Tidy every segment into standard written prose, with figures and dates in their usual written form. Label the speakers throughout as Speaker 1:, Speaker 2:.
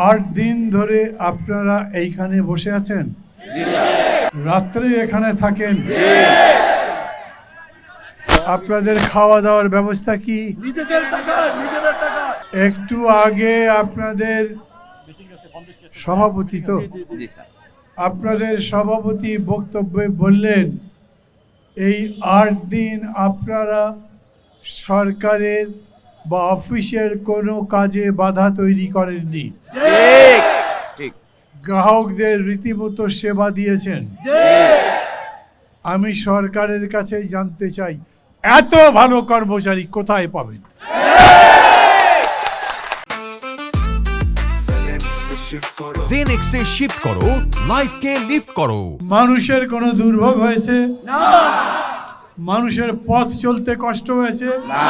Speaker 1: 8 দিন ধরে আপনারা এইখানে বসে আছেন, রাত্রে এখানে থাকেন। আপনাদের খাওয়া দাওয়ার ব্যবস্থা কি? একটু আগে আপনাদের সভাপতি তো আপনাদের সভাপতি বক্তব্যে বললেন এই 8 দিন আপনারা সরকারের বা অফিসের কোনো কাজে বাধা তৈরি করেননি,
Speaker 2: ঠিক।
Speaker 1: গ্রাহকদের রীতিমতো সেবা দিয়েছেন। আমি সরকারের কাছে জানতে চাই এত ভালো কর্মচারী কোথায় পাবেন?
Speaker 3: জেনেক্সে শিফট করো, লাইফকে লিফট করো।
Speaker 1: মানুষের কোনো দুর্ভোগ হয়েছে না, মানুষের পথ চলতে কষ্ট হয়েছে না,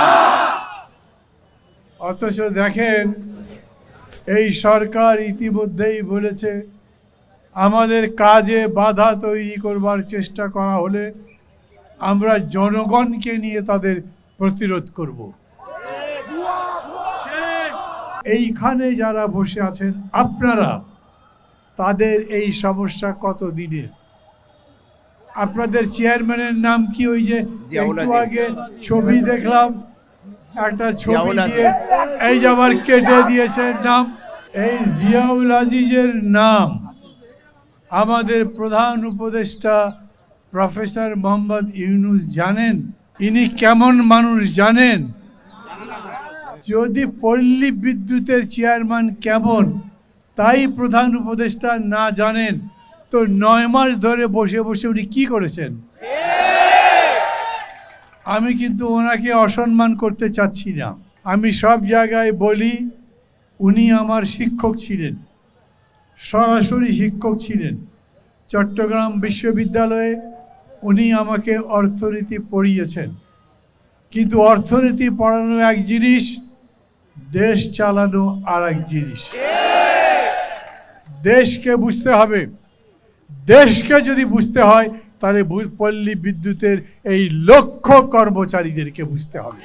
Speaker 1: অথচ দেখেন এই সরকার ইতিমধ্যেই বলেছে আমাদের কাজে বাধা তৈরি করবার চেষ্টা করা হলে আমরা জনগণকে নিয়ে তাদের প্রতিরোধ করব। এইখানে যারা বসে আছেন আপনারা, তাদের এই সমস্যা কত দিনের? আপনাদের চেয়ারম্যানের নাম কি? ওই যে একটু আগে ছবি দেখলাম, একটা ছবি দিয়ে এই যে আবার কেটে দিয়েছেন নাম। এই জিয়াউল আজিজের নাম আমাদের প্রধান উপদেষ্টা প্রফেসর মোহাম্মদ ইউনূস জানেন? ইনি কেমন মানুষ জানেন? যদি পল্লী বিদ্যুতের চেয়ারম্যান কেমন তাই প্রধান উপদেষ্টা না জানেন, তো 9 মাস ধরে বসে বসে উনি কি করেছেন? আমি কিন্তু ওনাকে অসম্মান করতে চাচ্ছি না। আমি সব জায়গায় বলি উনি আমার শিক্ষক ছিলেন, সরাসরি শিক্ষক ছিলেন। চট্টগ্রাম বিশ্ববিদ্যালয়ে উনি আমাকে অর্থনীতি পড়িয়েছেন, কিন্তু অর্থনীতি পড়ানো এক জিনিস, দেশ চালানো আর এক জিনিস। দেশকে বুঝতে হবে। দেশকে যদি বুঝতে হয় তাহলে পল্লী বিদ্যুতের এই লক্ষ কর্মচারীদেরকে বুঝতে হবে।